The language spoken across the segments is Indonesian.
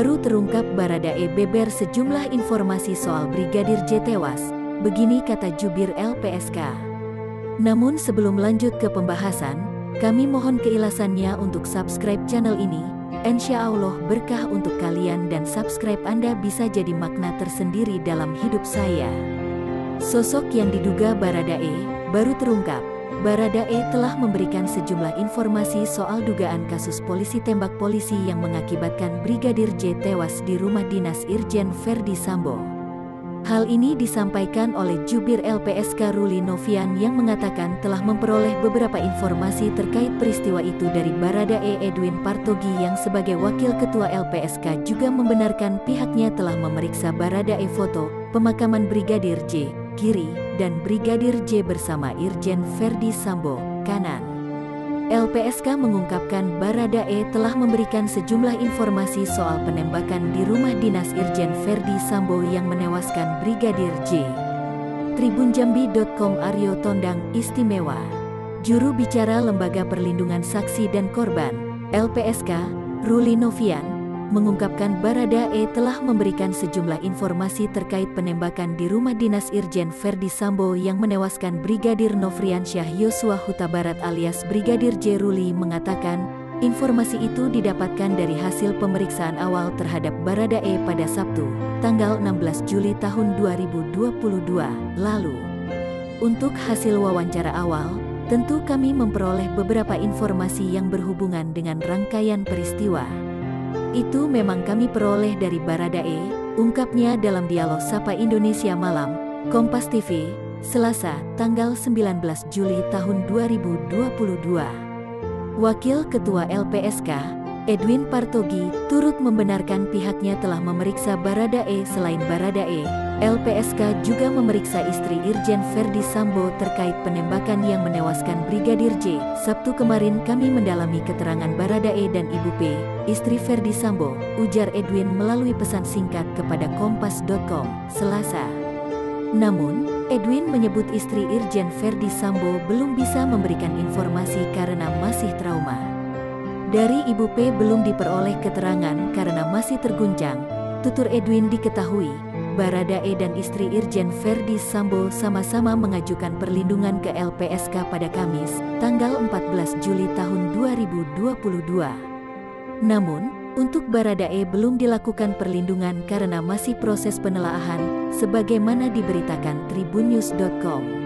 baru terungkap Baradae beber sejumlah informasi soal Brigadir J tewas, begini kata jubir LPSK. Namun sebelum lanjut ke pembahasan, kami mohon keikhlasannya untuk subscribe channel ini. Insya Allah berkah untuk kalian dan subscribe Anda bisa jadi makna tersendiri dalam hidup saya. Sosok yang diduga Baradae baru terungkap. Baradae telah memberikan sejumlah informasi soal dugaan kasus polisi tembak polisi yang mengakibatkan Brigadir J tewas di rumah dinas Irjen Verdi Sambo. Hal ini disampaikan oleh jubir LPSK Ruli Novian yang mengatakan telah memperoleh beberapa informasi terkait peristiwa itu dari Baradae. Edwin Partogi yang sebagai wakil ketua LPSK juga membenarkan pihaknya telah memeriksa Baradae foto pemakaman Brigadir J kiri dan Brigadir J bersama Irjen Verdi Sambo kanan. LPSK mengungkapkan Baradae telah memberikan sejumlah informasi soal penembakan di rumah dinas Irjen Verdi Sambo yang menewaskan Brigadir J. Tribunjambi.com Aryo Tondang Istimewa, juru bicara Lembaga Perlindungan Saksi dan Korban, LPSK, Ruli Novian, mengungkapkan Baradae telah memberikan sejumlah informasi terkait penembakan di rumah dinas Irjen Verdi Sambo yang menewaskan Brigadir Nofriansyah Yosua Huta Barat alias Brigadir J. Ruli mengatakan, informasi itu didapatkan dari hasil pemeriksaan awal terhadap Baradae pada Sabtu, tanggal 16 Juli tahun 2022 lalu. Untuk hasil wawancara awal, tentu kami memperoleh beberapa informasi yang berhubungan dengan rangkaian peristiwa. Itu memang kami peroleh dari Baradae, ungkapnya dalam dialog Sapa Indonesia Malam, Kompas TV, Selasa, tanggal 19 Juli tahun 2022. Wakil Ketua LPSK, Edwin Partogi, turut membenarkan pihaknya telah memeriksa Baradae. Selain Baradae, LPSK juga memeriksa istri Irjen Verdi Sambo terkait penembakan yang menewaskan Brigadir J. Sabtu kemarin kami mendalami keterangan Baradae dan Ibu P, istri Verdi Sambo, ujar Edwin melalui pesan singkat kepada Kompas.com, Selasa. Namun, Edwin menyebut istri Irjen Verdi Sambo belum bisa memberikan informasi karena masih trauma. Dari Ibu P belum diperoleh keterangan karena masih terguncang, tutur Edwin. Diketahui, Baradae dan istri Irjen Verdi Sambo sama-sama mengajukan perlindungan ke LPSK pada Kamis, tanggal 14 Juli tahun 2022. Namun, untuk Baradae belum dilakukan perlindungan karena masih proses penelaahan, sebagaimana diberitakan Tribunnews.com.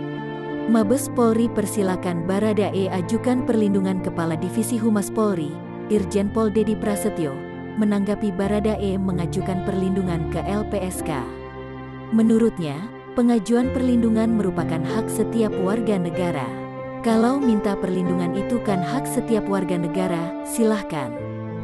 Mabes Polri persilakan Baradae ajukan perlindungan. Kepala Divisi Humas Polri, Irjen Pol Dedi Prasetyo, menanggapi Baradae mengajukan perlindungan ke LPSK. Menurutnya, pengajuan perlindungan merupakan hak setiap warga negara. Kalau minta perlindungan itu kan hak setiap warga negara, silahkan.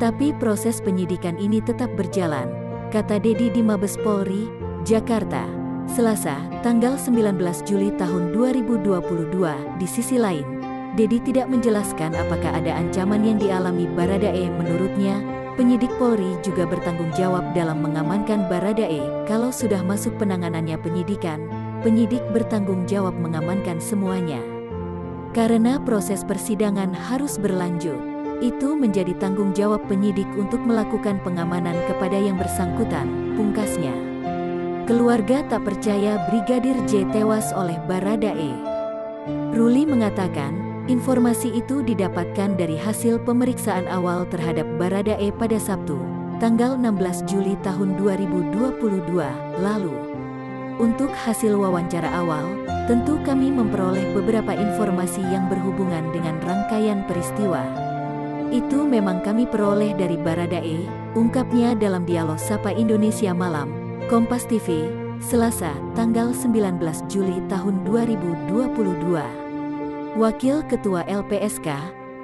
Tapi proses penyidikan ini tetap berjalan, kata Dedi di Mabes Polri, Jakarta, Selasa, tanggal 19 Juli tahun 2022. Di sisi lain, Dedi tidak menjelaskan apakah ada ancaman yang dialami Baradae. Menurutnya, penyidik Polri juga bertanggung jawab dalam mengamankan Baradae. Kalau sudah masuk penanganannya penyidikan, penyidik bertanggung jawab mengamankan semuanya. Karena proses persidangan harus berlanjut, itu menjadi tanggung jawab penyidik untuk melakukan pengamanan kepada yang bersangkutan, pungkasnya. Keluarga tak percaya Brigadir J tewas oleh Baradae. Ruli mengatakan, informasi itu didapatkan dari hasil pemeriksaan awal terhadap Baradae pada Sabtu, tanggal 16 Juli tahun 2022 lalu. Untuk hasil wawancara awal, tentu kami memperoleh beberapa informasi yang berhubungan dengan rangkaian peristiwa. Itu memang kami peroleh dari Baradae, ungkapnya dalam dialog Sapa Indonesia Malam, Kompas TV, Selasa, tanggal 19 Juli tahun 2022. Wakil Ketua LPSK,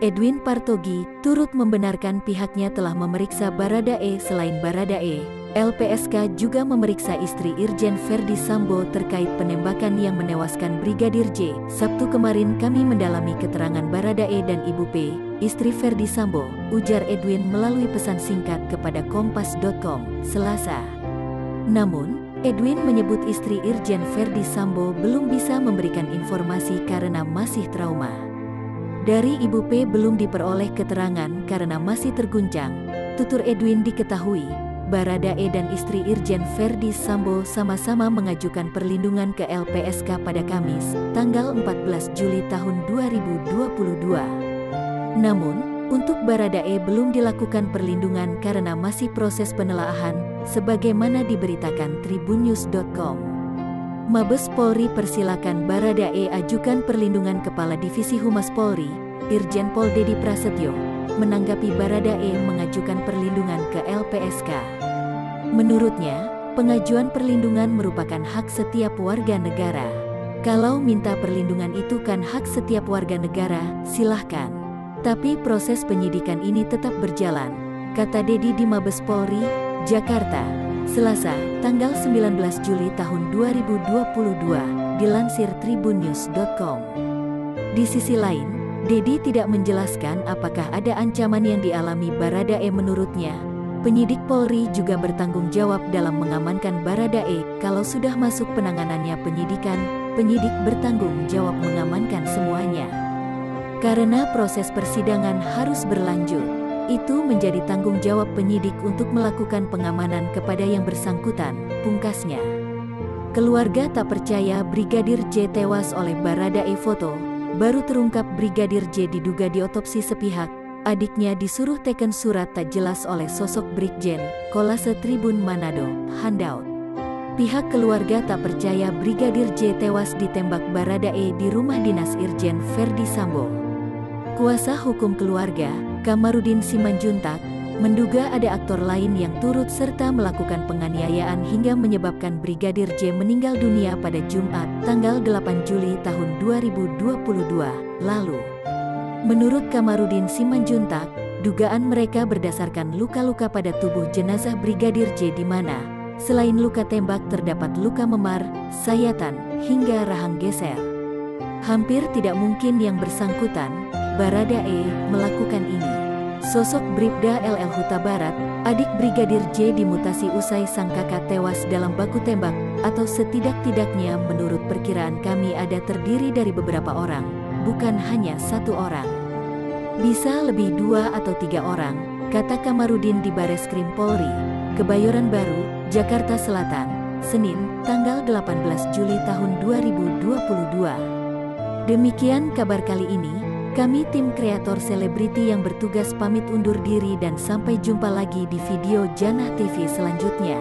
Edwin Partogi, turut membenarkan pihaknya telah memeriksa Baradae. Selain Baradae, LPSK juga memeriksa istri Irjen Verdi Sambo terkait penembakan yang menewaskan Brigadir J. Sabtu kemarin kami mendalami keterangan Baradae dan Ibu P, istri Verdi Sambo, ujar Edwin melalui pesan singkat kepada Kompas.com, Selasa. Namun, Edwin menyebut istri Irjen Verdi Sambo belum bisa memberikan informasi karena masih trauma. Dari Ibu P belum diperoleh keterangan karena masih terguncang, tutur Edwin. Diketahui, Baradae dan istri Irjen Verdi Sambo sama-sama mengajukan perlindungan ke LPSK pada Kamis, tanggal 14 Juli tahun 2022. Namun, untuk Baradae belum dilakukan perlindungan karena masih proses penelaahan, sebagaimana diberitakan tribunnews.com. Mabes Polri persilakan Baradae ajukan perlindungan. Kepala Divisi Humas Polri, Irjen Pol Dedi Prasetyo, menanggapi Baradae mengajukan perlindungan ke LPSK. Menurutnya, pengajuan perlindungan merupakan hak setiap warga negara. Kalau minta perlindungan itu kan hak setiap warga negara, silahkan. Tapi proses penyidikan ini tetap berjalan, kata Dedi di Mabes Polri, Jakarta, Selasa, tanggal 19 Juli tahun 2022, dilansir tribunnews.com. Di sisi lain, Dedi tidak menjelaskan apakah ada ancaman yang dialami Baradae. Menurutnya, penyidik Polri juga bertanggung jawab dalam mengamankan Baradae. Kalau sudah masuk penanganannya penyidikan, penyidik bertanggung jawab mengamankan semuanya. Karena proses persidangan harus berlanjut, itu menjadi tanggung jawab penyidik untuk melakukan pengamanan kepada yang bersangkutan, pungkasnya. Keluarga tak percaya Brigadir J tewas oleh Baradae. Foto baru terungkap Brigadir J diduga diotopsi sepihak, adiknya disuruh teken surat tak jelas oleh sosok Brigjen, kolase Tribun Manado, handout. Pihak keluarga tak percaya Brigadir J tewas ditembak Baradae di rumah dinas Irjen Verdi Sambo. Kuasa hukum keluarga, Kamarudin Simanjuntak, menduga ada aktor lain yang turut serta melakukan penganiayaan hingga menyebabkan Brigadir J meninggal dunia pada Jumat, tanggal 8 Juli tahun 2022 lalu. Menurut Kamarudin Simanjuntak, dugaan mereka berdasarkan luka-luka pada tubuh jenazah Brigadir J di mana, selain luka tembak terdapat luka memar, sayatan, hingga rahang geser. Hampir tidak mungkin yang bersangkutan, Baradae, melakukan ini. Sosok Bribda LL Huta Barat, adik Brigadir J dimutasi usai sang kakak tewas dalam baku tembak, atau setidak-tidaknya menurut perkiraan kami ada terdiri dari beberapa orang, bukan hanya satu orang. Bisa lebih 2 atau 3 orang, kata Kamarudin di Bareskrim Polri, Kebayoran Baru, Jakarta Selatan, Senin, tanggal 18 Juli tahun 2022. Demikian kabar kali ini. Kami tim kreator selebriti yang bertugas pamit undur diri dan sampai jumpa lagi di video Janah TV selanjutnya.